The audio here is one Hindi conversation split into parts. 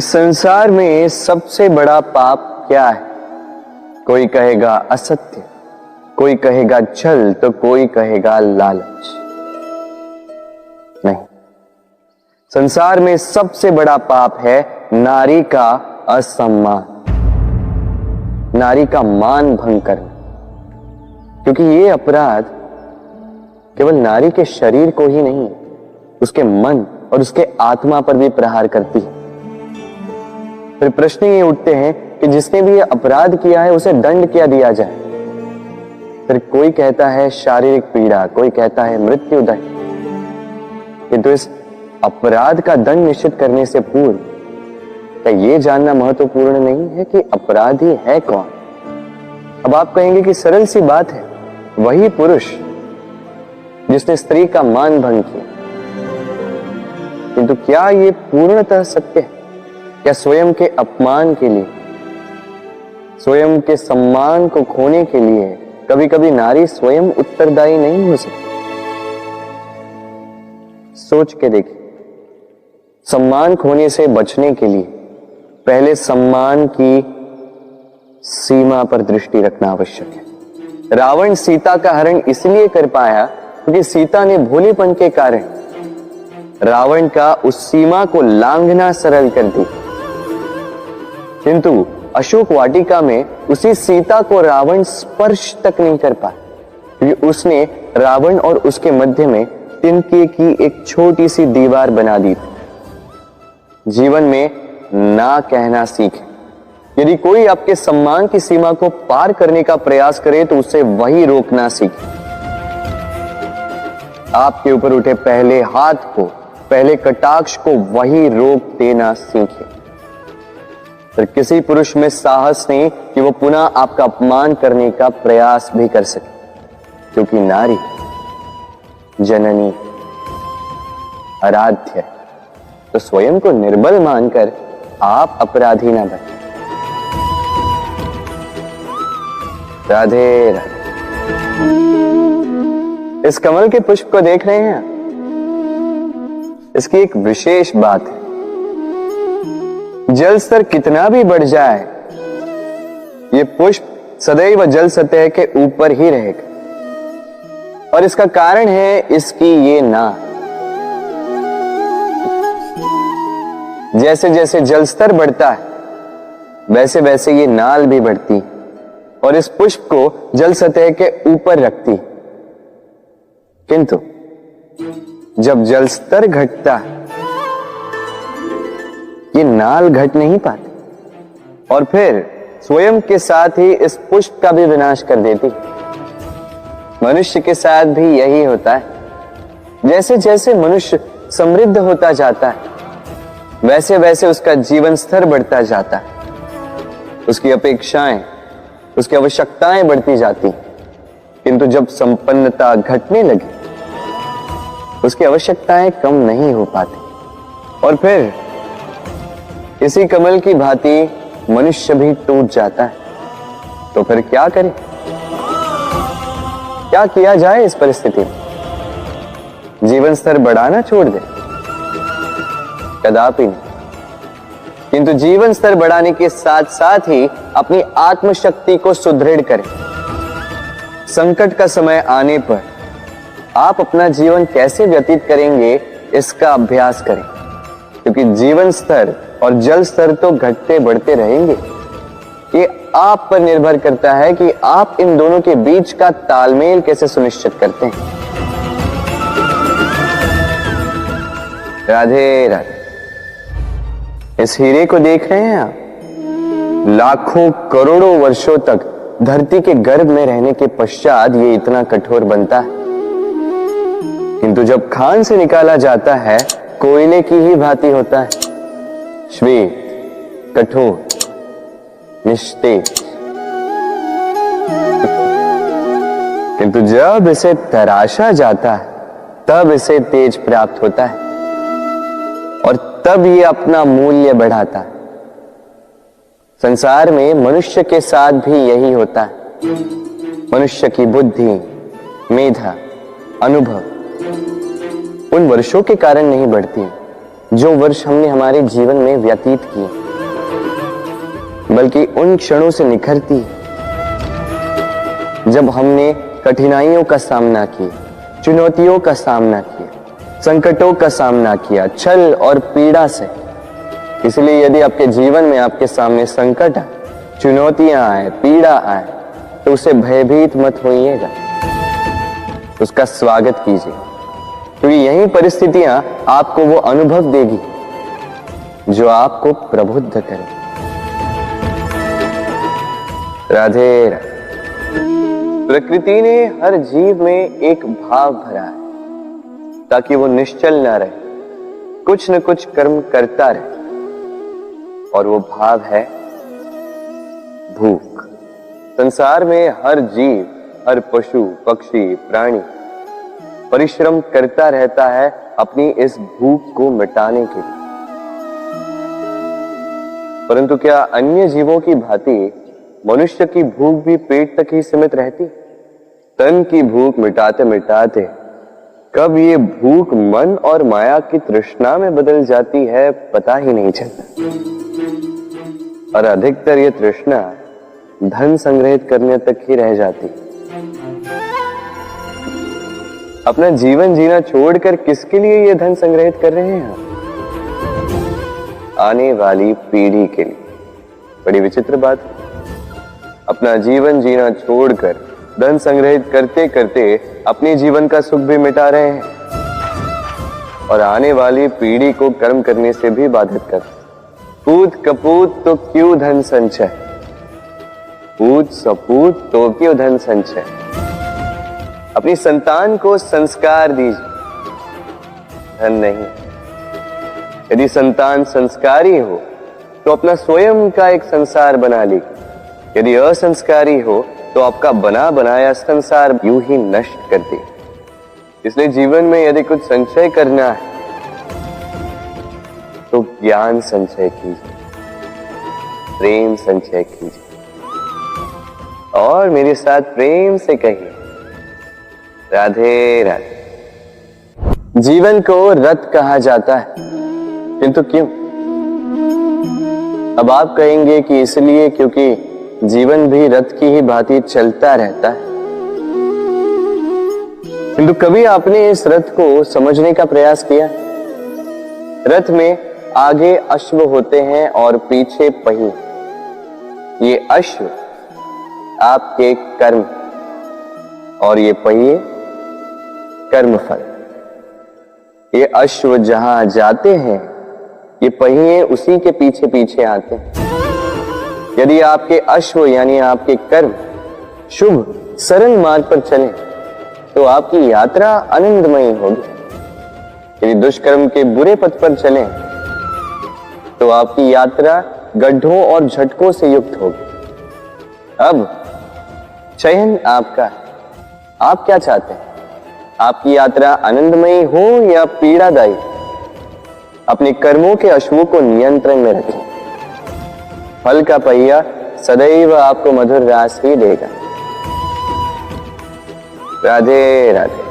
इस संसार में सबसे बड़ा पाप क्या है? कोई कहेगा असत्य, कोई कहेगा छल, तो कोई कहेगा लालच। नहीं, संसार में सबसे बड़ा पाप है नारी का असम्मान, नारी का मान भंग करना। क्योंकि ये अपराध केवल नारी के शरीर को ही नहीं, उसके मन और उसके आत्मा पर भी प्रहार करती है। फिर प्रश्न ये उठते हैं कि जिसने भी ये अपराध किया है उसे दंड क्या दिया जाए? फिर कोई कहता है शारीरिक पीड़ा, कोई कहता है मृत्यु दंड। किंतु इस अपराध का दंड निश्चित करने से पूर्व क्या ये जानना महत्वपूर्ण नहीं है कि अपराधी है कौन? अब आप कहेंगे कि सरल सी बात है, वही पुरुष जिसने स्त्री का मान भंग किया। किंतु क्या ये पूर्णतः सत्य है? क्या स्वयं के अपमान के लिए, स्वयं के सम्मान को खोने के लिए कभी कभी नारी स्वयं उत्तरदायी नहीं हो सकती? सोच के देखिए, सम्मान खोने से बचने के लिए पहले सम्मान की सीमा पर दृष्टि रखना आवश्यक है। रावण सीता का हरण इसलिए कर पाया क्योंकि सीता ने भोलेपन के कारण रावण का उस सीमा को लांघना सरल कर दी। किंतु अशोक वाटिका में उसी सीता को रावण स्पर्श तक नहीं कर पाया क्योंकि उसने रावण और उसके मध्य में तिनके की एक छोटी सी दीवार बना दी थी। जीवन में ना कहना सीखें। यदि कोई आपके सम्मान की सीमा को पार करने का प्रयास करे तो उसे वही रोकना सीखें। आपके ऊपर उठे पहले हाथ को, पहले कटाक्ष को वही रोक देना सीखें। फिर किसी पुरुष में साहस नहीं कि वो पुनः आपका अपमान करने का प्रयास भी कर सके, क्योंकि नारी जननी आराध्य है। तो स्वयं को निर्बल मानकर आप अपराधी ना बने। राधे राधे। इस कमल के पुष्प को देख रहे हैं? इसकी एक विशेष बात है, जल स्तर कितना भी बढ़ जाए ये पुष्प सदैव जल सतह के ऊपर ही रहेगा। और इसका कारण है इसकी ये नाल। जैसे जैसे जल स्तर बढ़ता है वैसे वैसे ये नाल भी बढ़ती और इस पुष्प को जल सतह के ऊपर रखती। किंतु जब जल स्तर घटता है ये नाल घट नहीं पाती और फिर स्वयं के साथ ही इस पुष्प का भी विनाश कर देती। मनुष्य के साथ भी यही होता है। जैसे जैसे मनुष्य समृद्ध होता जाता है वैसे वैसे उसका जीवन स्तर बढ़ता जाता है, उसकी अपेक्षाएं, उसकी आवश्यकताएं बढ़ती जाती। किंतु जब संपन्नता घटने लगे उसकी आवश्यकताएं कम नहीं हो पाती और फिर इसी कमल की भांति मनुष्य भी टूट जाता है। तो फिर क्या करें? क्या किया जाए इस परिस्थिति में? जीवन स्तर बढ़ाना छोड़ दे? कदापि नहीं। किंतु जीवन स्तर बढ़ाने के साथ साथ ही अपनी आत्मशक्ति को सुदृढ़ करें। संकट का समय आने पर आप अपना जीवन कैसे व्यतीत करेंगे इसका अभ्यास करें, क्योंकि जीवन स्तर और जल स्तर तो घटते बढ़ते रहेंगे। ये आप पर निर्भर करता है कि आप इन दोनों के बीच का तालमेल कैसे सुनिश्चित करते हैं। राधे राधे। इस हीरे को देख रहे हैं आप? लाखों करोड़ों वर्षों तक धरती के गर्भ में रहने के पश्चात ये इतना कठोर बनता है। किंतु जब खान से निकाला जाता है कोयले की ही भांति होता है, श्वेत, कठोर, निस्तेज। किंतु जब इसे तराशा जाता है तब इसे तेज प्राप्त होता है और तब ये अपना मूल्य बढ़ाता है। संसार में मनुष्य के साथ भी यही होता है। मनुष्य की बुद्धि, मेधा, अनुभव उन वर्षों के कारण नहीं बढ़ती जो वर्ष हमने हमारे जीवन में व्यतीत किए, बल्कि उन क्षणों से निखरती है जब हमने कठिनाइयों का सामना किया, चुनौतियों का सामना किया, संकटों का सामना किया, छल और पीड़ा से। इसलिए यदि आपके जीवन में आपके सामने संकट आए, चुनौतियां आए, पीड़ा आए, तो उसे भयभीत मत होइएगा, उसका स्वागत कीजिए, क्योंकि यही परिस्थितियां आपको वो अनुभव देगी जो आपको प्रबुद्ध करे। राधे राधे। प्रकृति ने हर जीव में एक भाव भरा है ताकि वो निश्चल ना रहे, कुछ न कुछ कर्म करता रहे, और वो भाव है भूख। संसार में हर जीव, हर पशु, पक्षी, प्राणी परिश्रम करता रहता है अपनी इस भूख को मिटाने के लिए। परंतु क्या अन्य जीवों की भांति मनुष्य की भूख भी पेट तक ही सीमित रहती? तन की भूख मिटाते मिटाते कब ये भूख मन और माया की तृष्णा में बदल जाती है पता ही नहीं चलता। और अधिकतर ये तृष्णा धन संग्रहित करने तक ही रह जाती। अपना जीवन जीना छोड़कर किसके लिए ये धन संग्रहित कर रहे हैं? आने वाली पीढ़ी के लिए। बड़ी विचित्र बात। अपना जीवन जीना छोड़कर धन संग्रहित करते करते अपने जीवन का सुख भी मिटा रहे हैं और आने वाली पीढ़ी को कर्म करने से भी बाधित कर। पूत कपूत तो क्यों धन संचय, पूत सपूत तो क्यों धन संचय। अपनी संतान को संस्कार दीजिए, धन नहीं। यदि संतान संस्कारी हो तो अपना स्वयं का एक संसार बना लीजिए। यदि असंस्कारी हो तो आपका बना बनाया संसार यूं ही नष्ट कर दे। इसलिए जीवन में यदि कुछ संचय करना है तो ज्ञान संचय कीजिए, प्रेम संचय कीजिए, और मेरे साथ प्रेम से कहिए राधे राधे। जीवन को रथ कहा जाता है, किंतु क्यों? अब आप कहेंगे कि इसलिए क्योंकि जीवन भी रथ की ही भांति चलता रहता है। किंतु कभी आपने इस रथ को समझने का प्रयास किया? रथ में आगे अश्व होते हैं और पीछे पहिए। ये अश्व आपके कर्म और ये पहिए कर्मफल। ये अश्व जहां जाते हैं, ये पहिए उसी के पीछे पीछे आते हैं। यदि आपके अश्व यानी आपके कर्म शुभ सरल मार्ग पर चले तो आपकी यात्रा आनंदमयी होगी। यदि दुष्कर्म के बुरे पथ पर चलें तो आपकी यात्रा गड्ढों और झटकों से युक्त होगी। अब चयन आपका है, आप क्या चाहते हैं? आपकी यात्रा आनंदमयी हो या पीड़ादायी? अपने कर्मों के अश्वों को नियंत्रण में रखें। फल का पहिया सदैव आपको मधुर रास ही देगा। राधे राधे।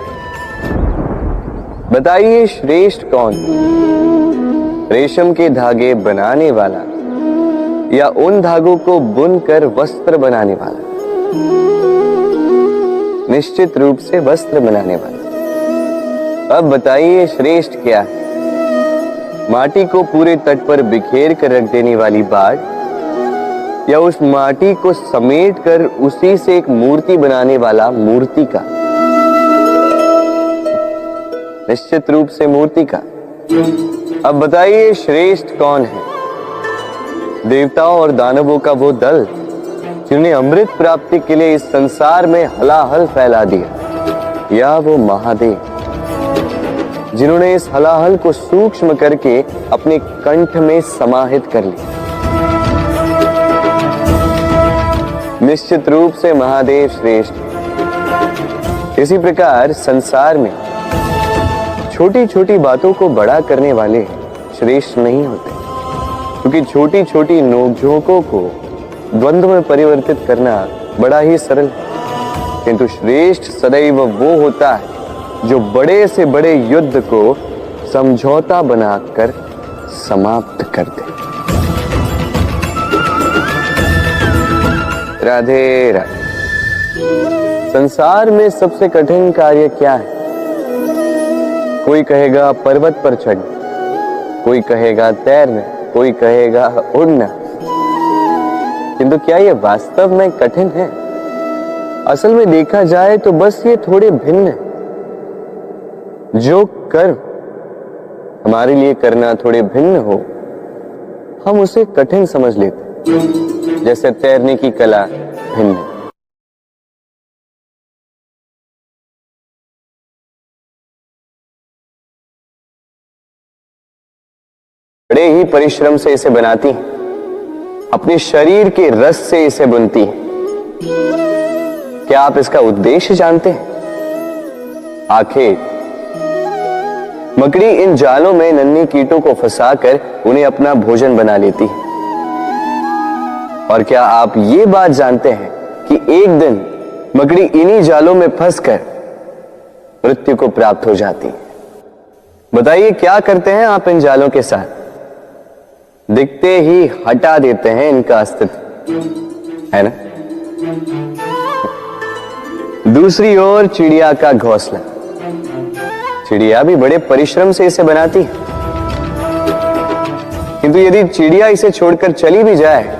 बताइए श्रेष्ठ कौन? रेशम के धागे बनाने वाला या उन धागों को बुनकर वस्त्र बनाने वाला? निश्चित रूप से वस्त्र बनाने वाला। अब बताइए श्रेष्ठ क्या है? माटी को पूरे तट पर बिखेर कर रख देने वाली बाढ़ या उस माटी को समेट कर उसी से एक मूर्ति बनाने वाला मूर्ति का? निश्चित रूप से मूर्ति का। अब बताइए श्रेष्ठ कौन है? देवताओं और दानवों का वो दल जिन्हें अमृत प्राप्ति के लिए इस संसार में हलाहल फैला दिया, या वो महादेव जिन्होंने इस हलाहल को सूक्ष्म करके अपने कंठ में समाहित कर लिया? निश्चित रूप से महादेव श्रेष्ठ। इसी प्रकार संसार में छोटी छोटी बातों को बड़ा करने वाले श्रेष्ठ नहीं होते, क्योंकि छोटी छोटी नोकझोंकों को द्वंद्व में परिवर्तित करना बड़ा ही सरल है। किंतु श्रेष्ठ सदैव वो होता है जो बड़े से बड़े युद्ध को समझौता बनाकर समाप्त कर दे। राधे राधे। संसार में सबसे कठिन कार्य क्या है? कोई कहेगा पर्वत पर चढ़ना, कोई कहेगा तैरना, कोई कहेगा उड़ना, किंतु क्या ये वास्तव में कठिन है? असल में देखा जाए तो बस ये थोड़े भिन्न है। जो कर्म हमारे लिए करना थोड़े भिन्न हो, हम उसे कठिन समझ लेते। जैसे तैरने की कला भिन्न है। बड़े ही परिश्रम से इसे बनाती हैं, अपने शरीर के रस से इसे बुनती हैं। क्या आप इसका उद्देश्य जानते हैं? आखिर मकड़ी इन जालों में नन्ही कीटों को फंसाकर उन्हें अपना भोजन बना लेती है। और क्या आप ये बात जानते हैं कि एक दिन मकड़ी इन्हीं जालों में फंसकर मृत्यु को प्राप्त हो जाती है? बताइए क्या करते हैं आप इन जालों के साथ? दिखते ही हटा देते हैं इनका अस्तित्व, है ना? दूसरी ओर चिड़िया का घोंसला। चिड़िया भी बड़े परिश्रम से इसे बनाती है, किंतु यदि चिड़िया इसे छोड़कर चली भी जाए,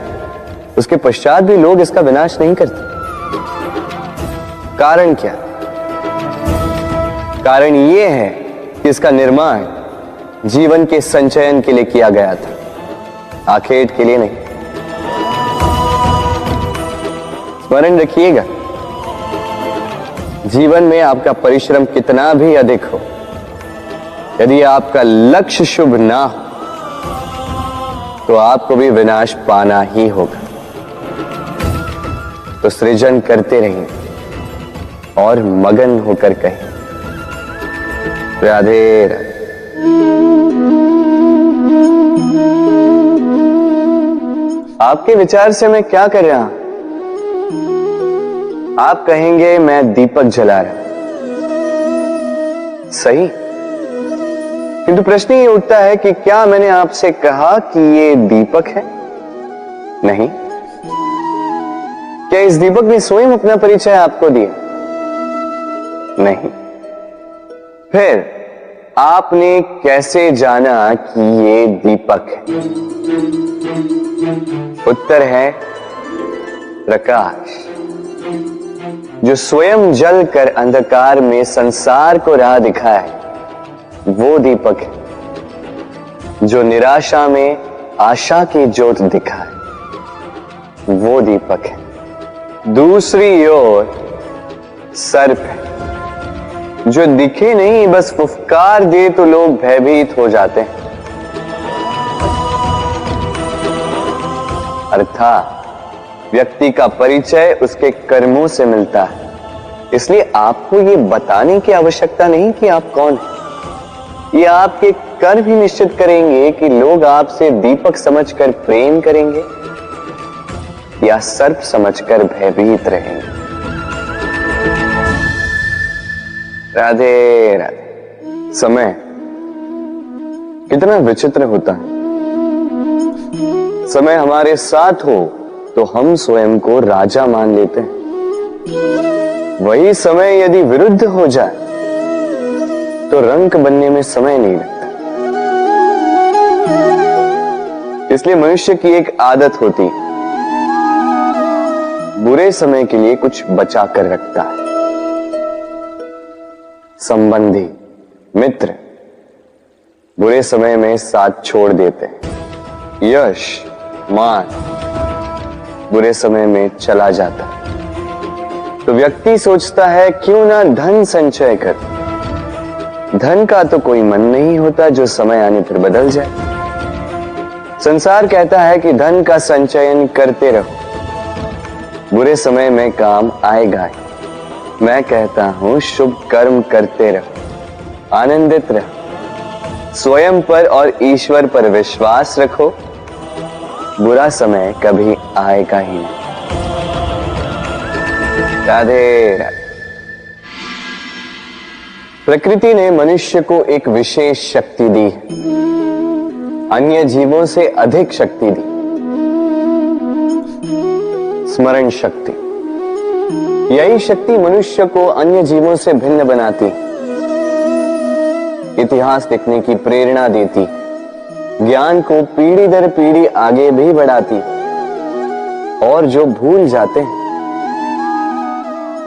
उसके पश्चात भी लोग इसका विनाश नहीं करते। कारण क्या? कारण यह है कि इसका निर्माण जीवन के संचयन के लिए किया गया था, आखेट के लिए नहीं। स्मरण रखिएगा, जीवन में आपका परिश्रम कितना भी अधिक हो, यदि आपका लक्ष्य शुभ ना हो तो आपको भी विनाश पाना ही होगा। तो सृजन करते रहिए और मगन होकर कहें राधे राधे। आपके विचार से मैं क्या कर रहा हूं? आप कहेंगे मैं दीपक जला रहा हूं। सही, किंतु प्रश्न ये उठता है कि क्या मैंने आपसे कहा कि ये दीपक है? नहीं। क्या इस दीपक ने स्वयं अपना परिचय आपको दिया? नहीं। फिर आपने कैसे जाना कि ये दीपक है? उत्तर है प्रकाश, जो स्वयं जल कर अंधकार में संसार को राह दिखाए, वो दीपक है। जो निराशा में आशा की ज्योत दिखाए, वो दीपक है। दूसरी ओर सर्प है, जो दिखे नहीं, बस फुफकार दे तो लोग भयभीत हो जाते हैं। अर्थात व्यक्ति का परिचय उसके कर्मों से मिलता है। इसलिए आपको ये बताने की आवश्यकता नहीं कि आप कौन हैं। ये आपके कर्म ही निश्चित करेंगे कि लोग आपसे दीपक समझकर प्रेम करेंगे या सर्प समझकर भयभीत रहेंगे। राधे राधे। समय कितना विचित्र होता है। समय हमारे साथ हो तो हम स्वयं को राजा मान लेते हैं। वही समय यदि विरुद्ध हो जाए तो रंक बनने में समय नहीं लगता। इसलिए मनुष्य की एक आदत होती है, बुरे समय के लिए कुछ बचा कर रखता है। संबंधी, मित्र बुरे समय में साथ छोड़ देते हैं। यश, मान बुरे समय में चला जाता है। तो व्यक्ति सोचता है क्यों ना धन संचय कर। धन का तो कोई मन नहीं होता जो समय आने पर बदल जाए। संसार कहता है कि धन का संचयन करते रहो, बुरे समय में काम आएगा ही। मैं कहता हूं शुभ कर्म करते रहो, आनंदित रहो, स्वयं पर और ईश्वर पर विश्वास रखो, बुरा समय कभी आएगा ही नहीं। राधे राधे। प्रकृति ने मनुष्य को एक विशेष शक्ति दी है। अन्य जीवों से अधिक शक्ति दी, स्मरण शक्ति। यही शक्ति मनुष्य को अन्य जीवों से भिन्न बनाती, इतिहास लिखने की प्रेरणा देती, ज्ञान को पीढ़ी दर पीढ़ी आगे भी बढ़ाती। और जो भूल जाते हैं,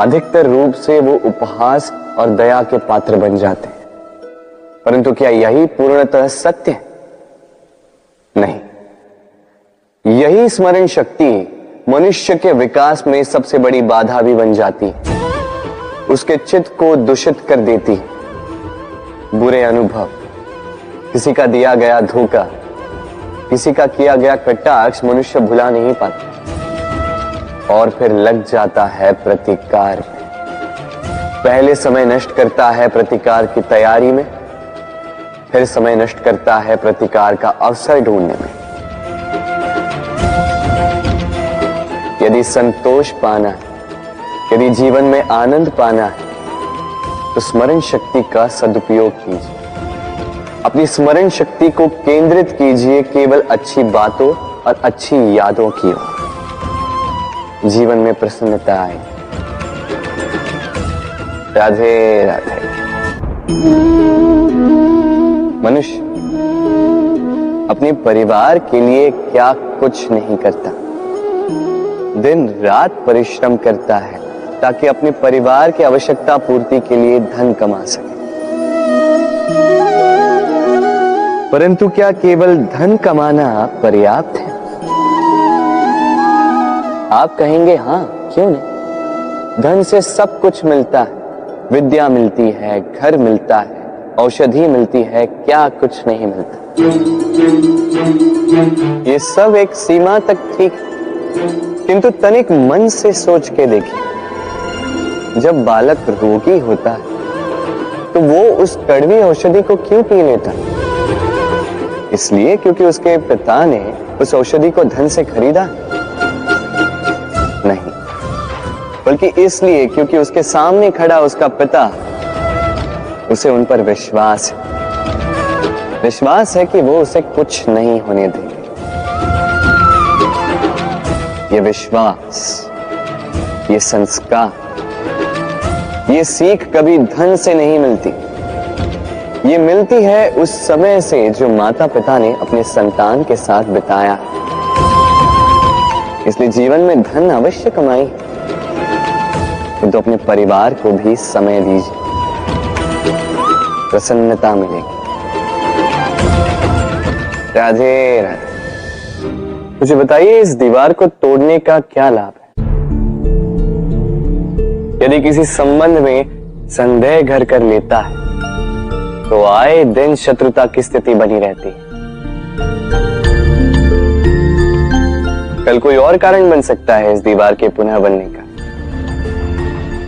अधिकतर रूप से वो उपहास और दया के पात्र बन जाते हैं। परंतु क्या यही पूर्णतः सत्य है? नहीं। यही स्मरण शक्ति मनुष्य के विकास में सबसे बड़ी बाधा भी बन जाती है, उसके चित्त को दूषित कर देती। बुरे अनुभव, किसी का दिया गया धोखा, किसी का किया गया कटाक्ष मनुष्य भुला नहीं पाता और फिर लग जाता है प्रतिकार में। पहले समय नष्ट करता है प्रतिकार की तैयारी में, फिर समय नष्ट करता है प्रतिकार का अवसर ढूंढने में। यदि संतोष पाना है, यदि जीवन में आनंद पाना है, तो स्मरण शक्ति का सदुपयोग कीजिए। अपनी स्मरण शक्ति को केंद्रित कीजिए केवल अच्छी बातों और अच्छी यादों की ओर। जीवन में प्रसन्नता आए। राधे राधे। मनुष्य अपने परिवार के लिए क्या कुछ नहीं करता, दिन रात परिश्रम करता है ताकि अपने परिवार की आवश्यकता पूर्ति के लिए धन कमा सके। परंतु क्या केवल धन कमाना पर्याप्त है? आप कहेंगे हाँ, क्यों नहीं। धन से सब कुछ मिलता है, विद्या मिलती है, घर मिलता है, औषधि मिलती है, क्या कुछ नहीं मिलता। ये सब एक सीमा तक ठीक, किंतु तनिक मन से सोच के देखिए, जब बालक रोगी होता है तो वो उस कड़वी औषधि को क्यों पी लेता? इसलिए क्योंकि उसके पिता ने उस औषधि को धन से खरीदा? नहीं, बल्कि इसलिए क्योंकि उसके सामने खड़ा उसका पिता, उसे उन पर विश्वास है। विश्वास है कि वो उसे कुछ नहीं होने देंगे। ये विश्वास, ये संस्कार, ये सीख कभी धन से नहीं मिलती। ये मिलती है उस समय से जो माता पिता ने अपने संतान के साथ बिताया। इसलिए जीवन में धन अवश्य कमाई, किंतु अपने परिवार को भी समय दीजिए, प्रसन्नता मिलेगी। राधे राधे। मुझे बताइए, इस दीवार को तोड़ने का क्या लाभ है? यदि किसी संबंध में संदेह घर कर लेता है तो आए दिन शत्रुता की स्थिति बनी रहती है। कल कोई और कारण बन सकता है इस दीवार के पुनः बनने का।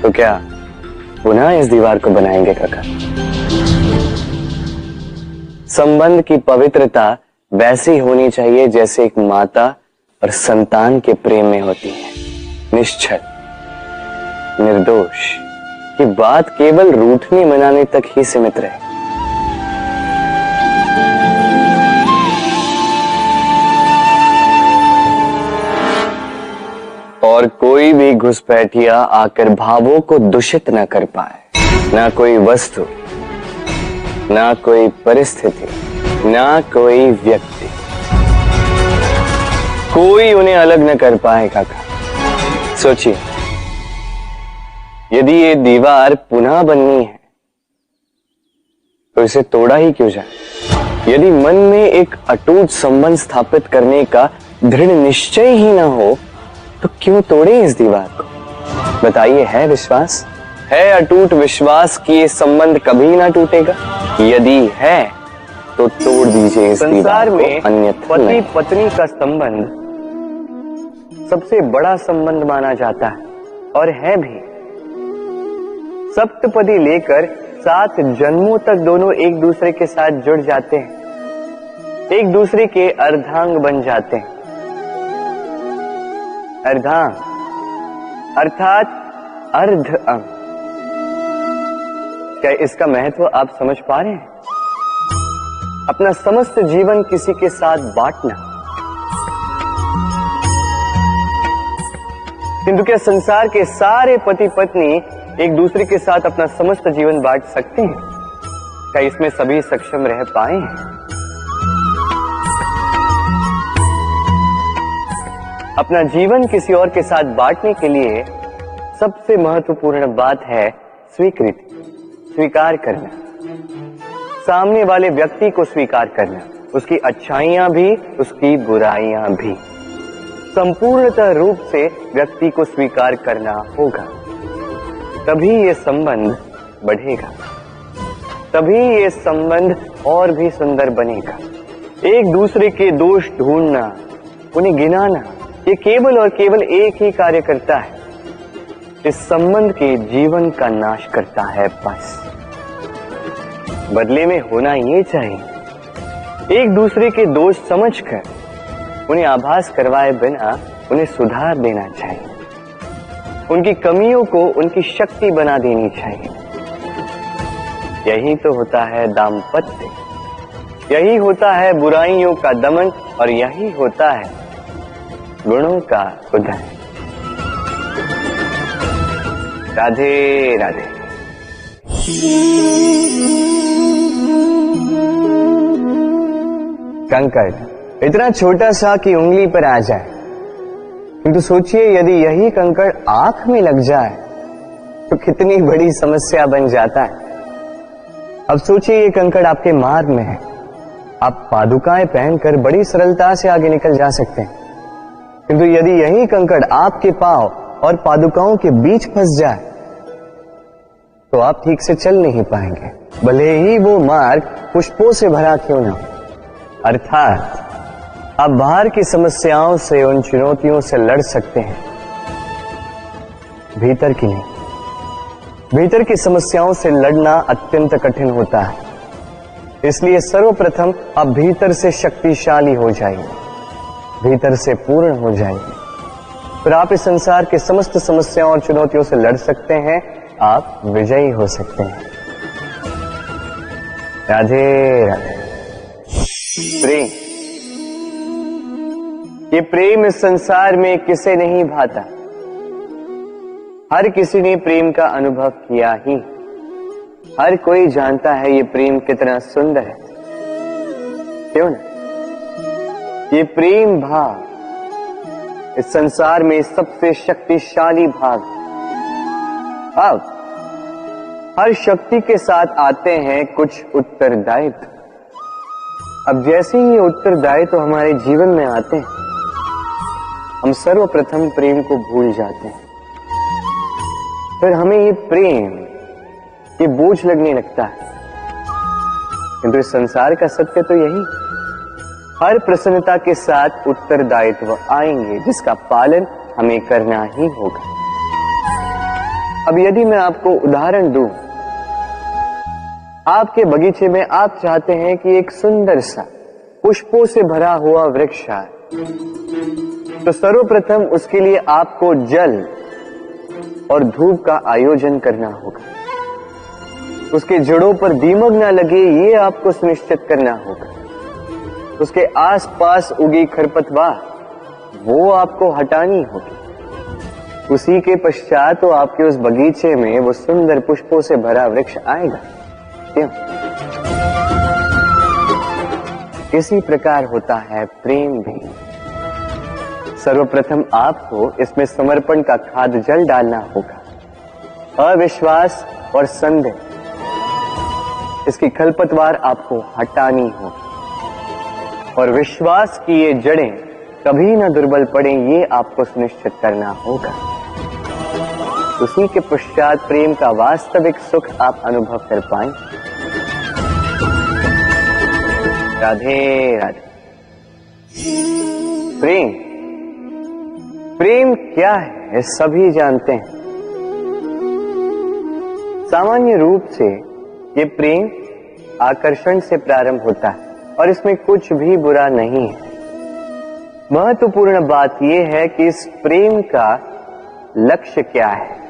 तो क्या पुनः इस दीवार को बनाएंगे काका? संबंध की पवित्रता वैसी होनी चाहिए जैसे एक माता और संतान के प्रेम में होती है, निश्चल, निर्दोष, कि बात केवल रूठने मनाने तक ही सीमित रहे। और कोई भी घुसपैठिया आकर भावों को दूषित न कर पाए। ना कोई वस्तु, ना कोई परिस्थिति, ना कोई व्यक्ति, कोई उन्हें अलग न कर पाए काका। सोचिए, यदि ये दीवार पुनः बननी है तो इसे तोड़ा ही क्यों जाए? यदि मन में एक अटूट संबंध स्थापित करने का दृढ़ निश्चय ही ना हो तो क्यों तोड़े इस दीवार को? बताइए, है विश्वास, है अटूट विश्वास कि ये संबंध कभी ना टूटेगा? यदि है तो तोड़ दीजिए इस दीवार को, अन्यथा पति पत्नी का संबंध सबसे बड़ा संबंध माना जाता है और है भी। सप्तपदी लेकर 7 जन्मों तक दोनों एक दूसरे के साथ जुड़ जाते हैं, एक दूसरे के अर्धांग बन जाते हैं। अर्धांग अर्थात अर्ध अंग। क्या इसका महत्व आप समझ पा रहे हैं? अपना समस्त जीवन किसी के साथ बांटना। किंतु क्या संसार के सारे पति पत्नी एक दूसरे के साथ अपना समस्त जीवन बांट सकते हैं? क्या इसमें सभी सक्षम रह पाए हैं? अपना जीवन किसी और के साथ बांटने के लिए सबसे महत्वपूर्ण बात है स्वीकृति, स्वीकार करना। सामने वाले व्यक्ति को स्वीकार करना, उसकी अच्छाइयां भी, उसकी बुराइयां भी। संपूर्णतः रूप से व्यक्ति को स्वीकार करना होगा, तभी ये संबंध बढ़ेगा, तभी ये संबंध और भी सुंदर बनेगा। एक दूसरे के दोष ढूंढना, उन्हें गिनाना, ये केवल और केवल एक ही कार्य करता है, इस संबंध के जीवन का नाश करता है। बस बदले में होना ये चाहिए, एक दूसरे के दोष समझकर उन्हें आभास करवाए बिना उन्हें सुधार देना चाहिए, उनकी कमियों को उनकी शक्ति बना देनी चाहिए। यही तो होता है दाम्पत्य, यही होता है बुराइयों का दमन, और यही होता है गुणों का उदय। राधे राधे। कंकड़ इतना छोटा सा कि उंगली पर आ जाए, किंतु सोचिए यदि यही कंकड़ आंख में लग जाए तो कितनी बड़ी समस्या बन जाता है। अब सोचिए ये कंकड़ आपके मार्ग में है, आप पादुकाएं पहनकर बड़ी सरलता से आगे निकल जा सकते हैं, किंतु यदि यही कंकड़ आपके पांव और पादुकाओं के बीच फंस जाए तो आप ठीक से चल नहीं पाएंगे, भले ही वो मार्ग पुष्पों से भरा क्यों ना हो। अर्थात आप बाहर की समस्याओं से, उन चुनौतियों से लड़ सकते हैं, भीतर की नहीं। भीतर की समस्याओं से लड़ना अत्यंत कठिन होता है, इसलिए सर्वप्रथम आप भीतर से शक्तिशाली हो जाइए, भीतर से पूर्ण हो जाइए, फिर आप इस संसार के समस्त समस्याओं और चुनौतियों से लड़ सकते हैं, आप विजयी हो सकते हैं। राधे राधे। प्रेम, ये प्रेम इस संसार में किसे नहीं भाता, हर किसी ने प्रेम का अनुभव किया ही, हर कोई जानता है ये प्रेम कितना सुंदर है, क्यों ना? ये प्रेम भाव इस संसार में सबसे शक्तिशाली भाव है। अब हर शक्ति के साथ आते हैं कुछ उत्तरदायित्व। अब जैसे ही ये उत्तरदायित्व हमारे जीवन में आते हैं, हम सर्वप्रथम प्रेम को भूल जाते हैं, फिर हमें ये प्रेम, ये बोझ लगने लगता है। किंतु इस संसार का सत्य तो यही, हर प्रसन्नता के साथ उत्तरदायित्व आएंगे जिसका पालन हमें करना ही होगा। अब यदि मैं आपको उदाहरण दूं, आपके बगीचे में आप चाहते हैं कि एक सुंदर सा पुष्पों से भरा हुआ वृक्ष आए, तो सर्वप्रथम उसके लिए आपको जल और धूप का आयोजन करना होगा, उसके जड़ों पर दीमक ना लगे ये आपको सुनिश्चित करना होगा, उसके आसपास उगी खरपतवार वो आपको हटानी होगी, उसी के पश्चात तो आपके उस बगीचे में वो सुंदर पुष्पों से भरा वृक्ष आएगा। क्यों? इसी प्रकार होता है प्रेम भी। सर्वप्रथम आपको इसमें समर्पण का खाद जल डालना होगा, अविश्वास और संदेह, इसकी खरपतवार आपको हटानी होगी, और विश्वास की ये जड़ें कभी ना दुर्बल पड़े ये आपको सुनिश्चित करना होगा। उसी के पश्चात प्रेम का वास्तविक सुख आप अनुभव कर पाएंगे। राधे राधे। प्रेम, प्रेम क्या है सभी जानते हैं। सामान्य रूप से ये प्रेम आकर्षण से प्रारंभ होता है और इसमें कुछ भी बुरा नहीं है। महत्वपूर्ण बात यह है कि इस प्रेम का लक्ष्य क्या है।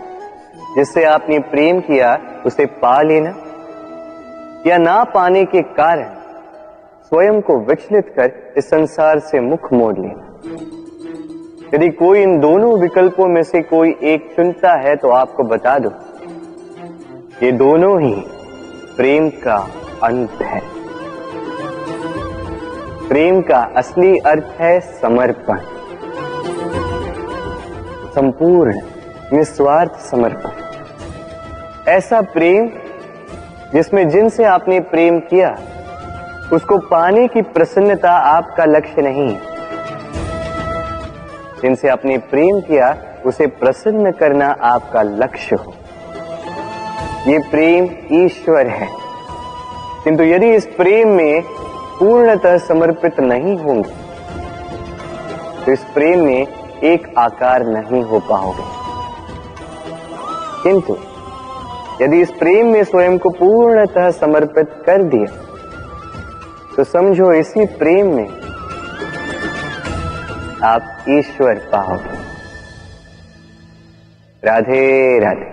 जिससे आपने प्रेम किया उसे पा लेना या ना पाने के कारण स्वयं को विचलित कर इस संसार से मुख मोड़ लेना। यदि कोई इन दोनों विकल्पों में से कोई एक चुनता है तो आपको बता दो, ये दोनों ही प्रेम का अंत है। प्रेम का असली अर्थ है समर्पण, संपूर्ण निस्वार्थ समर्पण। ऐसा प्रेम जिसमें जिनसे आपने प्रेम किया उसको पाने की प्रसन्नता आपका लक्ष्य नहीं है। जिनसे आपने प्रेम किया उसे प्रसन्न करना आपका लक्ष्य हो। ये प्रेम ईश्वर है, किंतु यदि इस प्रेम में पूर्णतः समर्पित नहीं होंगे तो इस प्रेम में एक आकार नहीं हो पाओगे। किंतु यदि इस प्रेम में स्वयं को पूर्णतः समर्पित कर दिया तो समझो इसी प्रेम में आप ईश्वर पाओगे। राधे राधे।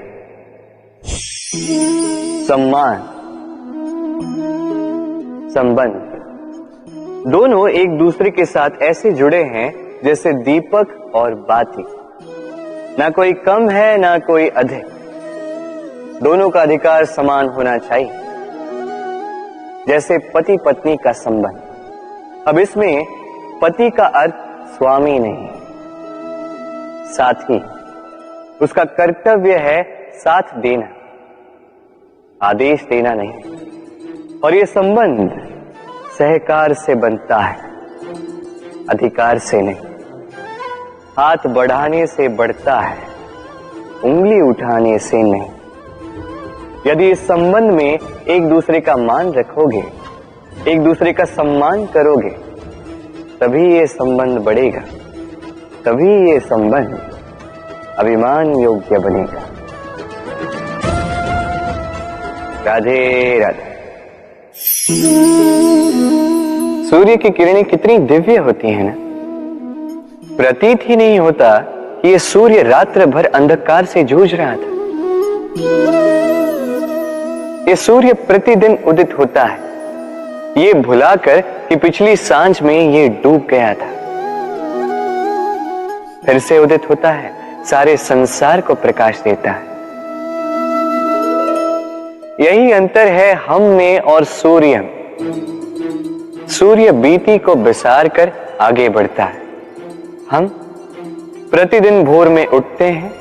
सम्मान, संबंध दोनों एक दूसरे के साथ ऐसे जुड़े हैं जैसे दीपक और बाती। ना कोई कम है ना कोई अधिक, दोनों का अधिकार समान होना चाहिए। जैसे पति पत्नी का संबंध। अब इसमें पति का अर्थ स्वामी नहीं, साथी। उसका कर्तव्य है साथ देना, आदेश देना नहीं। और ये संबंध सहकार से बनता है, अधिकार से नहीं। हाथ बढ़ाने से बढ़ता है, उंगली उठाने से नहीं। यदि इस संबंध में एक दूसरे का मान रखोगे, एक दूसरे का सम्मान करोगे, तभी ये संबंध बढ़ेगा, तभी ये संबंध अभिमान योग्य बनेगा। राधे राधे। सूर्य की किरणें कितनी दिव्य होती हैं ना। प्रतीत ही नहीं होता कि ये सूर्य रात्र भर अंधकार से जूझ रहा था। ये सूर्य प्रतिदिन उदित होता है, ये भुलाकर कि पिछली सांझ में ये डूब गया था। फिर से उदित होता है, सारे संसार को प्रकाश देता है। यही अंतर है हम में और सूर्य में। सूर्य बीती को बिसार कर आगे बढ़ता है, हम प्रतिदिन भोर में उठते हैं,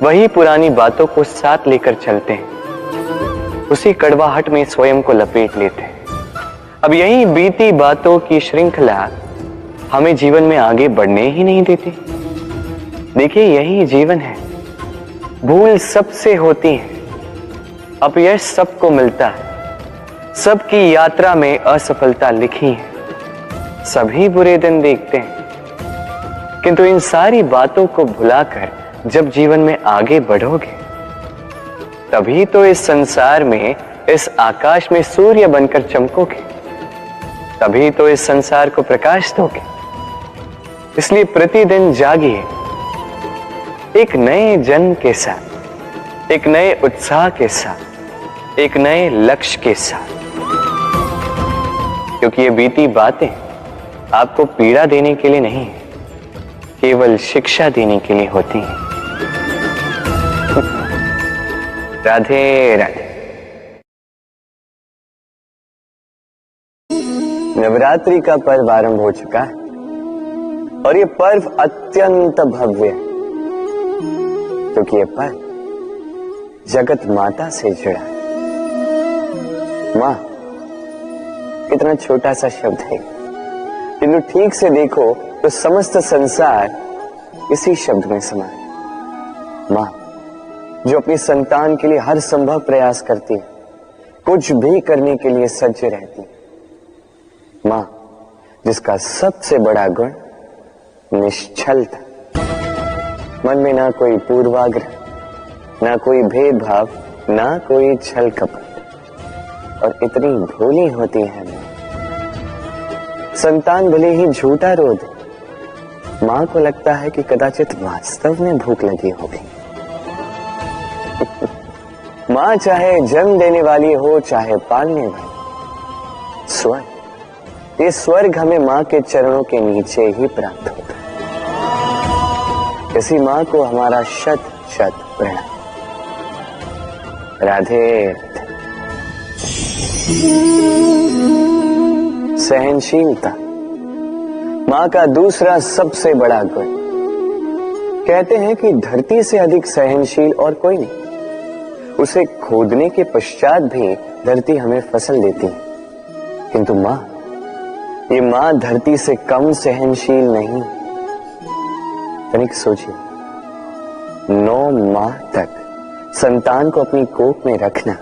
वही पुरानी बातों को साथ लेकर चलते हैं, उसी कड़वाहट में स्वयं को लपेट लेते हैं। अब यही बीती बातों की श्रृंखला हमें जीवन में आगे बढ़ने ही नहीं देती। देखिए, यही जीवन है। भूल सबसे होती है, अपयश सबको मिलता है, सबकी यात्रा में असफलता लिखी है, सभी बुरे दिन देखते हैं। किंतु इन सारी बातों को भुलाकर जब जीवन में आगे बढ़ोगे, तभी तो इस संसार में, इस आकाश में सूर्य बनकर चमकोगे, तभी तो इस संसार को प्रकाश दोगे। इसलिए प्रतिदिन जागिए, एक नए जन्म के साथ, एक नए उत्साह के साथ, एक नए लक्ष्य के साथ। क्योंकि ये बीती बातें आपको पीड़ा देने के लिए नहीं, केवल शिक्षा देने के लिए होती हैं। राधे राधे। नवरात्रि का पर्व आरंभ हो चुका है और ये पर्व अत्यंत भव्य है, क्योंकि ये पर्व जगत माता से जुड़ा है। मां कितना छोटा सा शब्द है, किंतु ठीक से देखो तो समस्त संसार इसी शब्द में समा है। मां जो अपनी संतान के लिए हर संभव प्रयास करती है, कुछ भी करने के लिए सज्ज रहती है। मां जिसका सबसे बड़ा गुण निश्चलता, मन में ना कोई पूर्वाग्रह, ना कोई भेदभाव, ना कोई छल कपट, और इतनी भोली होती है मां। संतान भले ही झूठा रो दे, मां को लगता है कि कदाचित वास्तव में भूख लगी होगी। मां चाहे जन्म देने वाली हो चाहे पालने वाली, स्वयं ये स्वर्ग हमें माँ के चरणों के नीचे ही प्राप्त होता है। इसी माँ को हमारा शत शत प्रणाम। राधे राधे। सहनशीलता माँ का दूसरा सबसे बड़ा गुण। कहते हैं कि धरती से अधिक सहनशील और कोई नहीं। उसे खोदने के पश्चात भी धरती हमें फसल देती है, किंतु माँ, ये माँ धरती से कम सहनशील नहीं। तनिक सोचिए, 9 माह तक संतान को अपनी कोख में रखना,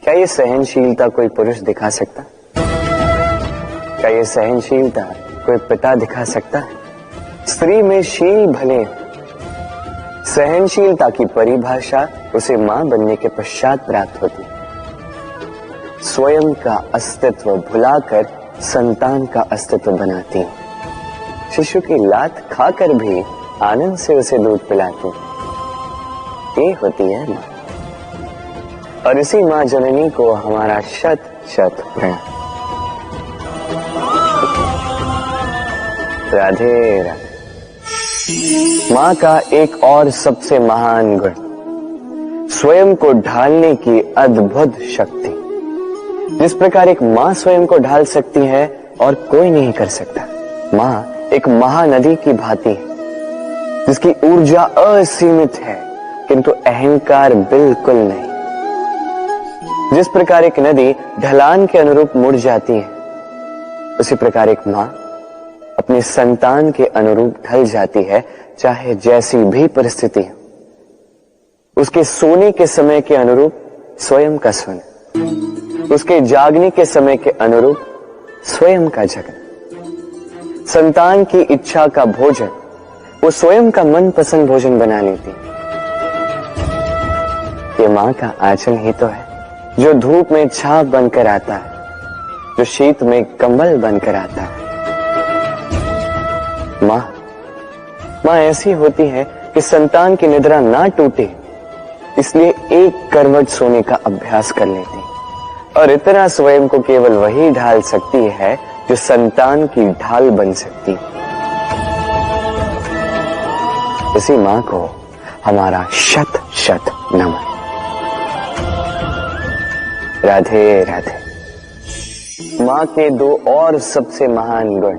क्या ये सहनशीलता कोई पुरुष दिखा सकता? क्या ये सहनशीलता कोई पिता दिखा सकता है? स्त्री में शील भले, सहनशीलता की परिभाषा उसे मां बनने के पश्चात प्राप्त होती है। स्वयं का अस्तित्व भुलाकर संतान का अस्तित्व बनाती है। शिशु की लात खाकर भी आनंद से उसे दूध पिलाती है। ये होती है मां। और इसी मां जननी को हमारा शत शत प्रणाम। राधे राधे। मां का एक और सबसे महान गुण, स्वयं को ढालने की अद्भुत शक्ति। जिस प्रकार एक मां स्वयं को ढाल सकती है और कोई नहीं कर सकता। मां एक महानदी की भांति है, जिसकी ऊर्जा असीमित है, किंतु अहंकार बिल्कुल नहीं। जिस प्रकार एक नदी ढलान के अनुरूप मुड़ जाती है, उसी प्रकार एक मां अपने संतान के अनुरूप ढल जाती है, चाहे जैसी भी परिस्थिति हो। उसके सोने के समय के अनुरूप स्वयं का सोना, उसके जागने के समय के अनुरूप स्वयं का जगना। संतान की इच्छा का भोजन वो स्वयं का मनपसंद भोजन बना लेती है। ये मां का आंचल ही तो है, जो धूप में छाप बनकर आता है, जो शीत में कंबल बनकर आता है। मां ऐसी होती है कि संतान की निद्रा ना टूटे, इसलिए एक करवट सोने का अभ्यास कर लेती है। और इतना स्वयं को केवल वही ढाल सकती है जो संतान की ढाल बन सकती है। इसी मां को हमारा शत शत नमन। राधे राधे। मां के 2 और सबसे महान गुण,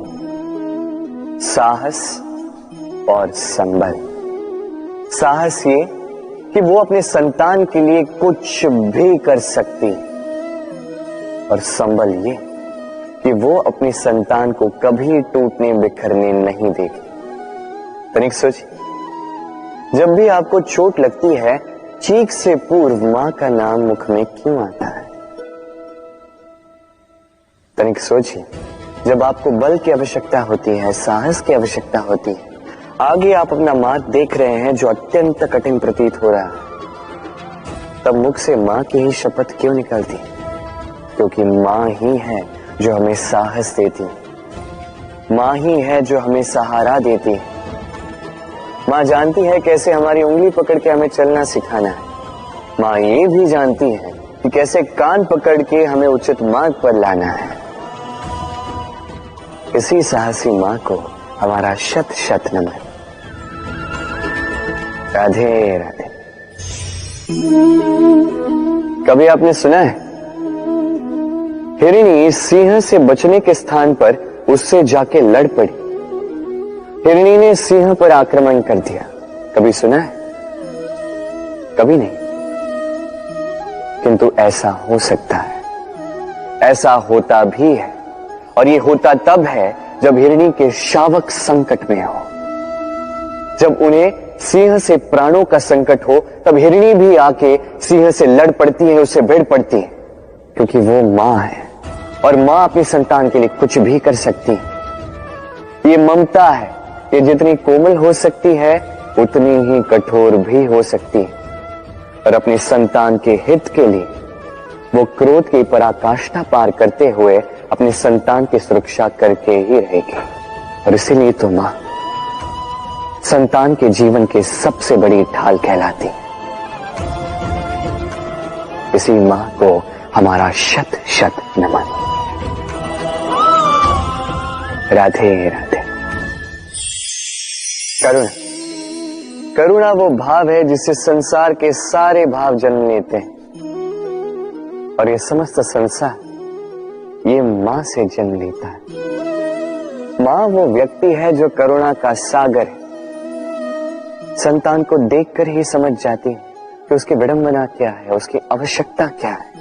साहस और संबल। साहस ये कि वो अपने संतान के लिए कुछ भी कर सकती, और संबल ये कि वो अपनी संतान को कभी टूटने बिखरने नहीं देगी। तनिक सोचिए, जब भी आपको चोट लगती है, चीख से पूर्व मां का नाम मुख में क्यों आता है? तनिक सोचिए, जब आपको बल की आवश्यकता होती है, साहस की आवश्यकता होती है, आगे आप अपना मार्ग देख रहे हैं जो अत्यंत कठिन प्रतीत हो रहा है, तब मुख से मां की ही शपथ क्यों निकलती? क्योंकि मां ही है जो हमें साहस देती है, मां ही है जो हमें सहारा देती है। मां जानती है कैसे हमारी उंगली पकड़ के हमें चलना सिखाना है। मां ये भी जानती है कि कैसे कान पकड़ के हमें उचित मार्ग पर लाना है। इसी साहसी मां को हमारा शत शत नमन। राधे राधे। कभी आपने सुना है, हिरणी सिंह से बचने के स्थान पर उससे जाके लड़ पड़ी। हिरणी ने सिंह पर आक्रमण कर दिया। कभी सुना है? कभी नहीं। किंतु ऐसा हो सकता है, ऐसा होता भी है, और ये होता तब है जब हिरणी के शावक संकट में हो। जब उन्हें सिंह से प्राणों का संकट हो, तब हिरणी भी आके सिंह से लड़ पड़ती है, उससे भिड़ पड़ती है, क्योंकि वो मां है और मां अपनी संतान के लिए कुछ भी कर सकती है। ये ममता है, ये जितनी कोमल हो सकती है उतनी ही कठोर भी हो सकती है, और अपनी संतान के हित के लिए वो क्रोध की पराकाष्ठा पार करते हुए अपनी संतान की सुरक्षा करके ही रहेगी। और इसीलिए तो मां संतान के जीवन की सबसे बड़ी ढाल कहलाती है। इसी मां को हमारा शत शत नमन। राधे राधे। करुणा, करुणा वो भाव है जिससे संसार के सारे भाव जन्म लेते हैं, और ये समस्त संसार ये मां से जन्म लेता है। मां वो व्यक्ति है जो करुणा का सागर है। संतान को देखकर ही समझ जाती है कि उसकी विडंबना क्या है, उसकी आवश्यकता क्या है।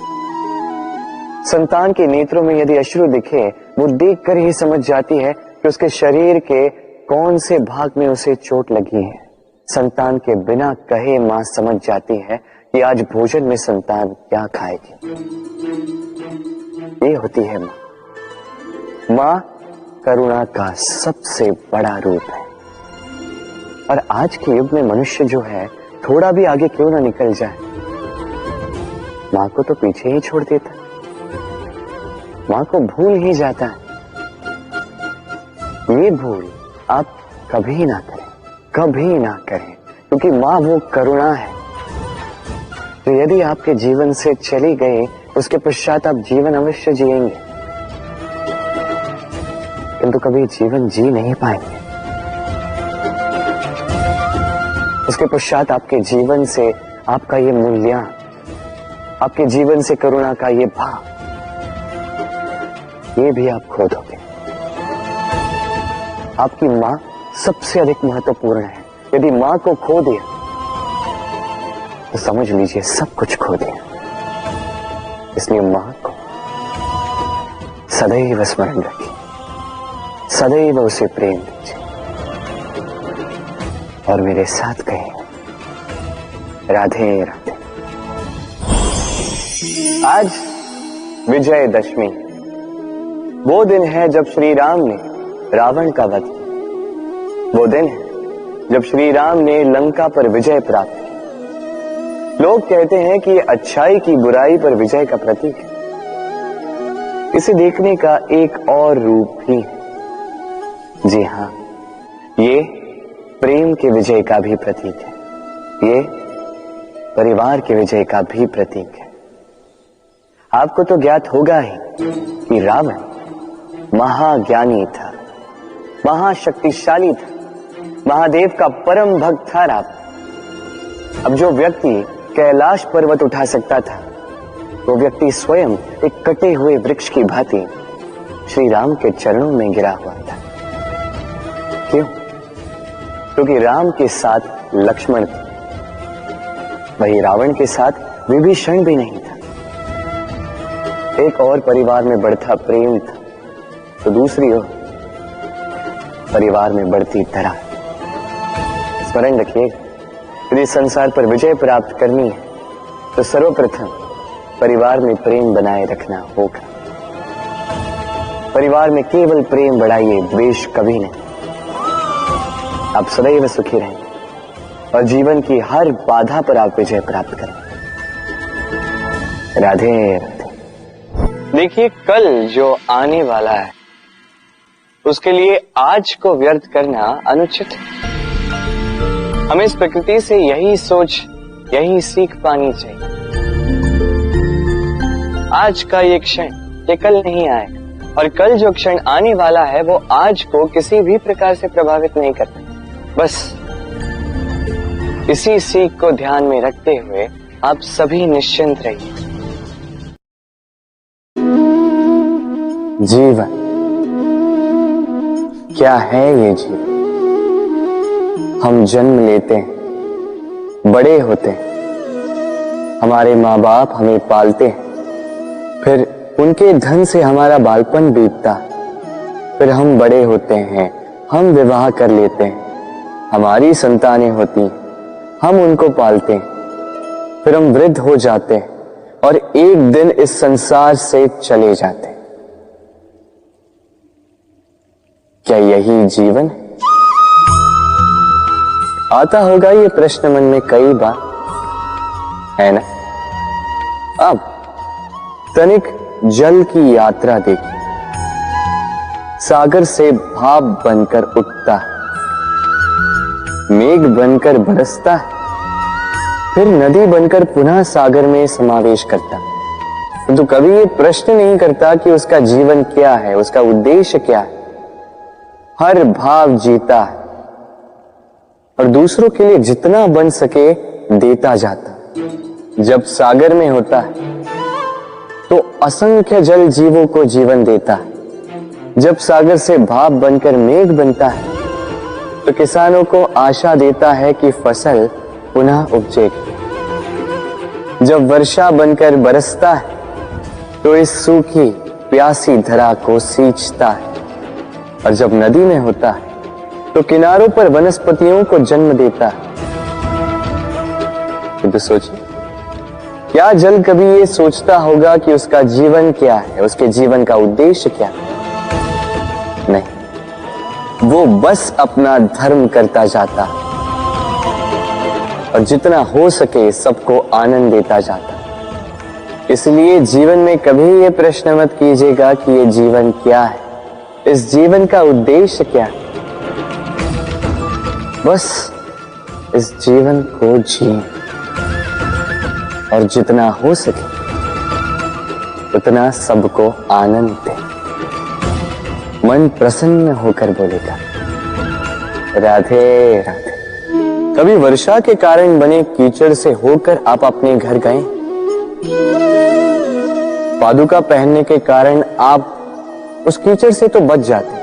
संतान के नेत्रों में यदि अश्रु दिखे, वो देखकर ही समझ जाती है कि उसके शरीर के कौन से भाग में उसे चोट लगी है। संतान के बिना कहे मां समझ जाती है कि आज भोजन में संतान क्या खाएगी। ये होती है मां। मां करुणा का सबसे बड़ा रूप है। और आज के युग में मनुष्य जो है, थोड़ा भी आगे क्यों ना निकल जाए, मां को तो पीछे ही छोड़ देता है, मां को भूल ही जाता है। ये भूल आप कभी ना करें, कभी ना करें, क्योंकि मां वो करुणा है तो यदि आपके जीवन से चली गई, उसके पश्चात आप जीवन अवश्य जिएंगे, किंतु कभी जीवन जी नहीं पाएंगे। उसके पश्चात आपके जीवन से आपका ये मूल्यांकन, आपके जीवन से करुणा का ये भाव, ये भी आप खो दोगे। आपकी मां सबसे अधिक महत्वपूर्ण है। यदि मां को खो दिया तो समझ लीजिए सब कुछ खो दिया। इसलिए मां को सदैव स्मरण रखिए, सदैव उसे प्रेम दीजिए और मेरे साथ कहें राधे राधे। आज विजयदशमी, वो दिन है जब श्री राम ने रावण का वध किया। वो दिन है जब श्री राम ने लंका पर विजय प्राप्त की। लोग कहते हैं कि ये अच्छाई की बुराई पर विजय का प्रतीक है। इसे देखने का एक और रूप भी है। जी हां, ये प्रेम के विजय का भी प्रतीक है। ये परिवार के विजय का भी प्रतीक है। आपको तो ज्ञात होगा ही कि रावण महाज्ञानी था, महाशक्तिशाली था, महादेव का परम भक्त था रावण। अब जो व्यक्ति कैलाश पर्वत उठा सकता था, वो व्यक्ति स्वयं एक कटे हुए वृक्ष की भांति श्री राम के चरणों में गिरा हुआ था। क्यों? क्योंकि राम के साथ लक्ष्मण था, वही रावण के साथ विभीषण भी नहीं था। एक और परिवार में बढ़ता प्रेम था, तो दूसरी ओर परिवार में बढ़ती दरार। स्मरण रखिए, यदि संसार पर विजय प्राप्त करनी है तो सर्वप्रथम परिवार में प्रेम बनाए रखना होगा। परिवार में केवल प्रेम बढ़ाइए, द्वेष कभी नहीं। आप सदैव सुखी रहें और जीवन की हर बाधा पर आप विजय प्राप्त करें। राधे राधे। देखिए, कल जो आने वाला है उसके लिए आज को व्यर्थ करना अनुचित है। हमें इस प्रकृति से यही सोच, यही सीख पानी चाहिए। आज का ये क्षण ये कल नहीं आएगा, और कल जो क्षण आने वाला है वो आज को किसी भी प्रकार से प्रभावित नहीं करता। बस इसी सीख को ध्यान में रखते हुए आप सभी निश्चिंत रहिए। जीवन क्या है? ये जीवन हम जन्म लेते हैं, बड़े होते हैं, हमारे माँ बाप हमें पालते हैं, फिर उनके धन से हमारा बालपन बीतता, फिर हम बड़े होते हैं, हम विवाह कर लेते हैं, हमारी संतानें होती हैं, हम उनको पालते हैं, फिर हम वृद्ध हो जाते हैं और एक दिन इस संसार से चले जाते हैं। क्या यही जीवन है? आता होगा ये प्रश्न मन में कई बार, है ना? अब तनिक जल की यात्रा देखिए। सागर से भाप बनकर उठता है, मेघ बनकर बरसता है, फिर नदी बनकर पुनः सागर में समावेश करता है। तो कभी ये प्रश्न नहीं करता कि उसका जीवन क्या है, उसका उद्देश्य क्या है। हर भाव जीता है और दूसरों के लिए जितना बन सके देता जाता। जब सागर में होता है तो असंख्य जल जीवों को जीवन देता है। जब सागर से भाप बनकर मेघ बनता है तो किसानों को आशा देता है कि फसल पुनः उपजेगी। जब वर्षा बनकर बरसता है तो इस सूखी प्यासी धरा को सींचता है। और जब नदी में होता है तो किनारों पर वनस्पतियों को जन्म देता है। तो सोचिए, क्या जल कभी ये सोचता होगा कि उसका जीवन क्या है, उसके जीवन का उद्देश्य क्या है? नहीं, वो बस अपना धर्म करता जाता है और जितना हो सके सबको आनंद देता जाता है। इसलिए जीवन में कभी ये प्रश्न मत कीजिएगा कि ये जीवन क्या है, इस जीवन का उद्देश्य क्या है। बस इस जीवन को जिए और जितना हो सके उतना सबको आनंद दे। मन प्रसन्न होकर बोलेगा राधे राधे। कभी वर्षा के कारण बने कीचड़ से होकर आप अपने घर गए? पादुका पहनने के कारण आप उस कीचड़ से तो बच जाते,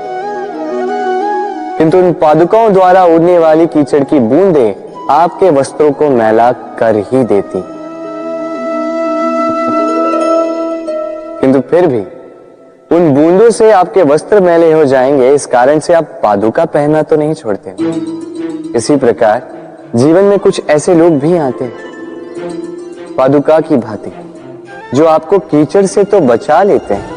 किंतु उन पादुकाओं द्वारा उड़ने वाली कीचड़ की बूंदें आपके वस्त्रों को मैला कर ही देती। किंतु फिर भी उन बूंदों से आपके वस्त्र मैले हो जाएंगे, इस कारण से आप पादुका पहनना तो नहीं छोड़ते। इसी प्रकार जीवन में कुछ ऐसे लोग भी आते हैं पादुका की भांति, जो आपको कीचड़ से तो बचा लेते हैं,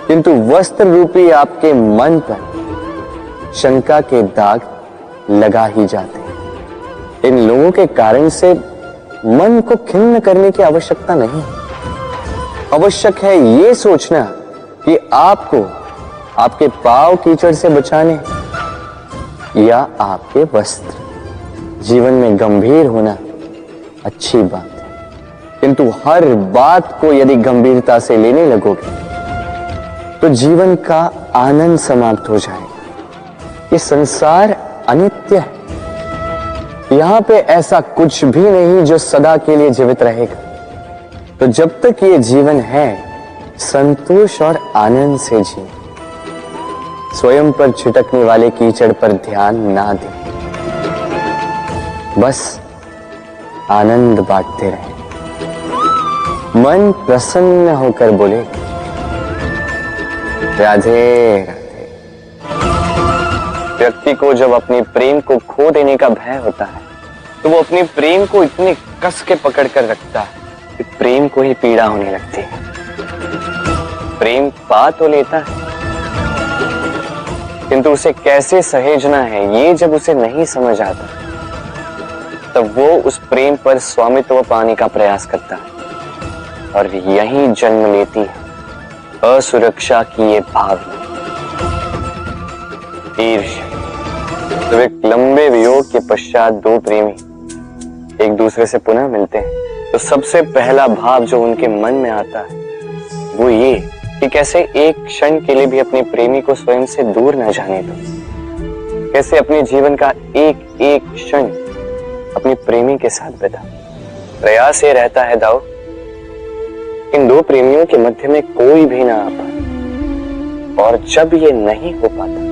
किंतु वस्त्र रूपी आपके मन पर शंका के दाग लगा ही जाते हैं। इन लोगों के कारण से मन को खिन्न करने की आवश्यकता नहीं। आवश्यक है ये सोचना कि आपको आपके पांव कीचड़ से बचाने या आपके वस्त्र। जीवन में गंभीर होना अच्छी बात है, किंतु हर बात को यदि गंभीरता से लेने लगोगे तो जीवन का आनंद समाप्त हो जाएगा। ये संसार अनित्य है, यहां पे ऐसा कुछ भी नहीं जो सदा के लिए जीवित रहेगा। तो जब तक ये जीवन है, संतोष और आनंद से जिए। स्वयं पर छिटकने वाले कीचड़ पर ध्यान ना दें, बस आनंद बांटते रहें। मन प्रसन्न होकर बोले राधे राधे। व्यक्ति को जब अपने प्रेम को खो देने का भय होता है तो वो अपने प्रेम को इतने कस के पकड़ कर रखता है कि प्रेम को ही पीड़ा होने लगती है। प्रेम पा तो लेता है, किंतु उसे कैसे सहेजना है ये जब उसे नहीं समझ आता, तब वो उस प्रेम पर स्वामित्व पाने का प्रयास करता है और यहीं जन्म लेती है असुरक्षा की ये भावना, ईर्ष्या। तो एक लंबे वियोग के पश्चात दो प्रेमी एक दूसरे से पुनः मिलते हैं तो सबसे पहला भाव जो उनके मन में आता है वो ये कि कैसे एक क्षण के लिए भी अपने प्रेमी को स्वयं से दूर न जाने दो, कैसे अपने जीवन का एक एक क्षण अपने प्रेमी के साथ बिता। प्रयास ये रहता है दाऊ, इन दो प्रेमियों के मध्य में कोई भी ना आ पाए, और जब ये नहीं हो पाता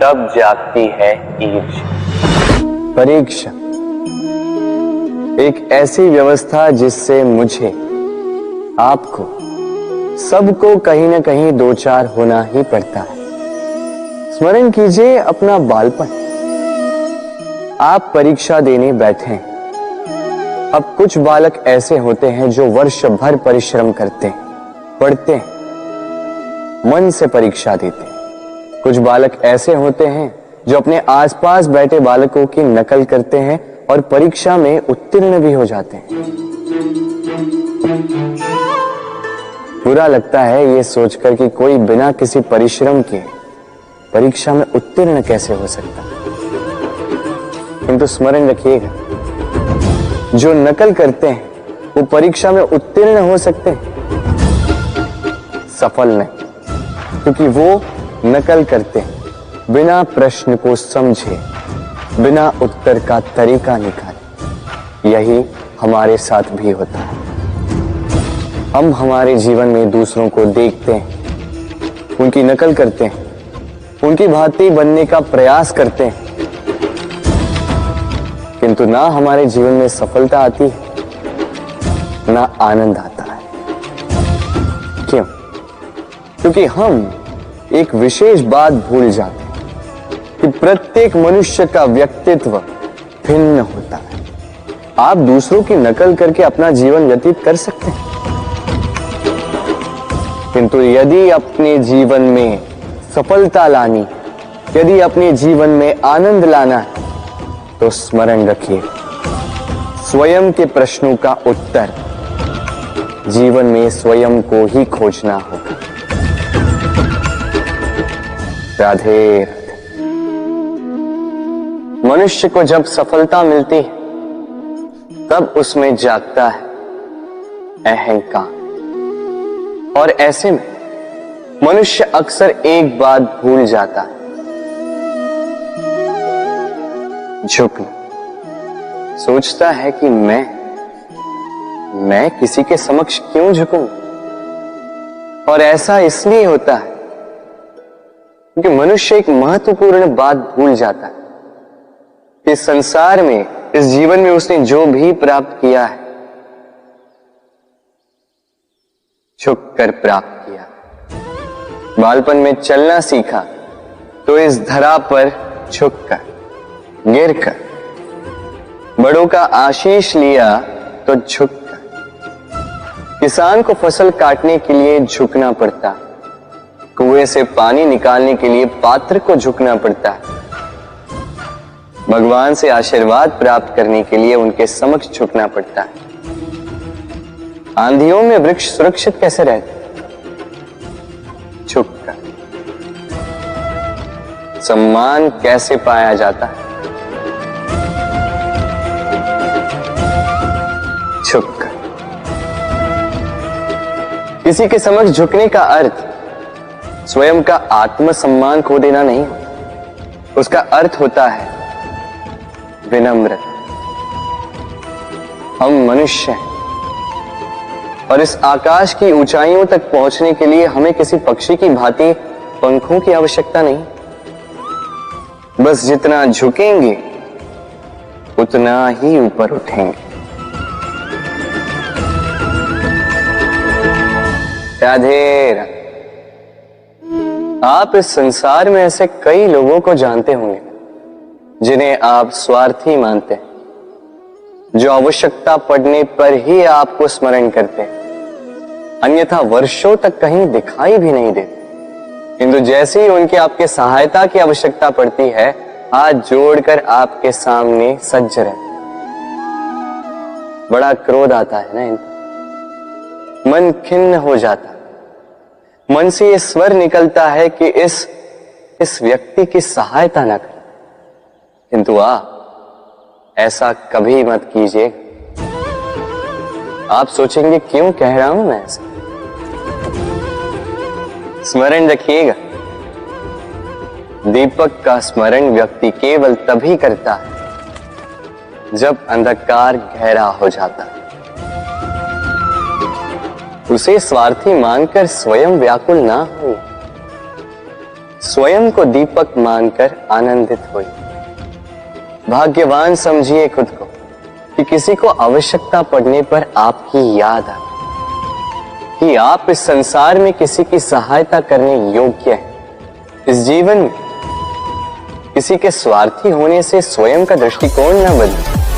तब जागती है ईर्ष्या। परीक्षा एक ऐसी व्यवस्था जिससे मुझे, आपको, सबको कहीं ना कहीं दो चार होना ही पड़ता है। स्मरण कीजिए अपना बालपन। आप परीक्षा देने बैठे हैं। अब कुछ बालक ऐसे होते हैं जो वर्ष भर परिश्रम करते हैं, पढ़ते हैं, मन से परीक्षा देते हैं। कुछ बालक ऐसे होते हैं जो अपने आसपास बैठे बालकों की नकल करते हैं और परीक्षा में उत्तीर्ण भी हो जाते हैं। बुरा लगता है ये सोचकर कि कोई बिना किसी परिश्रम के परीक्षा में उत्तीर्ण कैसे हो सकता है। किंतु स्मरण रखिएगा, जो नकल करते हैं वो परीक्षा में उत्तीर्ण हो सकते हैं, सफल नहीं, क्योंकि वो नकल करते हैं, बिना प्रश्न को समझे, बिना उत्तर का तरीका निकाले। यही हमारे साथ भी होता है। हम हमारे जीवन में दूसरों को देखते हैं, उनकी नकल करते हैं, उनकी भांति बनने का प्रयास करते हैं, किंतु ना हमारे जीवन में सफलता आती है, ना आनंद आता है। क्यों? क्योंकि हम एक विशेष बात भूल जाते हैं कि प्रत्येक मनुष्य का व्यक्तित्व भिन्न होता है। आप दूसरों की नकल करके अपना जीवन व्यतीत कर सकते हैं, किंतु यदि अपने जीवन में सफलता लानी, यदि अपने जीवन में आनंद लाना है, तो स्मरण रखिए, स्वयं के प्रश्नों का उत्तर जीवन में स्वयं को ही खोजना होगा। राधे राधे। मनुष्य को जब सफलता मिलती है, तब उसमें जागता है अहंकार, और ऐसे में मनुष्य अक्सर एक बात भूल जाता है, झुकना। सोचता है कि मैं किसी के समक्ष क्यों झुकूं? और ऐसा इसलिए होता है क्योंकि मनुष्य एक महत्वपूर्ण बात भूल जाता है कि संसार में, इस जीवन में उसने जो भी प्राप्त किया है, झुककर प्राप्त किया। बालपन में चलना सीखा तो इस धरा पर झुककर, गिरकर। बड़ों का आशीष लिया तो झुककर। किसान को फसल काटने के लिए झुकना पड़ता, कुएं से पानी निकालने के लिए पात्र को झुकना पड़ता है। भगवान से आशीर्वाद प्राप्त करने के लिए उनके समक्ष झुकना पड़ता है। आंधियों में वृक्ष सुरक्षित कैसे रहते? झुककर। सम्मान कैसे पाया जाता है? झुककर। किसी के समक्ष झुकने का अर्थ स्वयं का आत्मसम्मान खो देना नहीं होता। उसका अर्थ होता है विनम्र। हम मनुष्य हैं, और इस आकाश की ऊंचाइयों तक पहुंचने के लिए हमें किसी पक्षी की भांति पंखों की आवश्यकता नहीं। बस जितना झुकेंगे उतना ही ऊपर उठेंगे। राधे राधे। आप इस संसार में ऐसे कई लोगों को जानते होंगे जिन्हें आप स्वार्थी मानते हैं, जो आवश्यकता पड़ने पर ही आपको स्मरण करते हैं, अन्यथा वर्षों तक कहीं दिखाई भी नहीं देते। किंतु जैसे ही उनकी आपके सहायता की आवश्यकता पड़ती है, हाथ जोड़कर आपके सामने सज्ज रहते। बड़ा क्रोध आता है ना इनको, मन खिन्न हो जाता, मन से ये स्वर निकलता है कि इस व्यक्ति की सहायता ना करें। किंतु ऐसा कभी मत कीजिए। आप सोचेंगे क्यों कह रहा हूं मैं ऐसा? स्मरण रखिएगा, दीपक का स्मरण व्यक्ति केवल तभी करता है जब अंधकार गहरा हो जाता है। उसे स्वार्थी मानकर स्वयं व्याकुल ना हो, स्वयं को दीपक मानकर आनंदित होइए। भाग्यवान समझिए खुद को कि किसी को आवश्यकता पड़ने पर आपकी याद आए कि आप इस संसार में किसी की सहायता करने योग्य हैं। इस जीवन में किसी के स्वार्थी होने से स्वयं का दृष्टिकोण न बदले।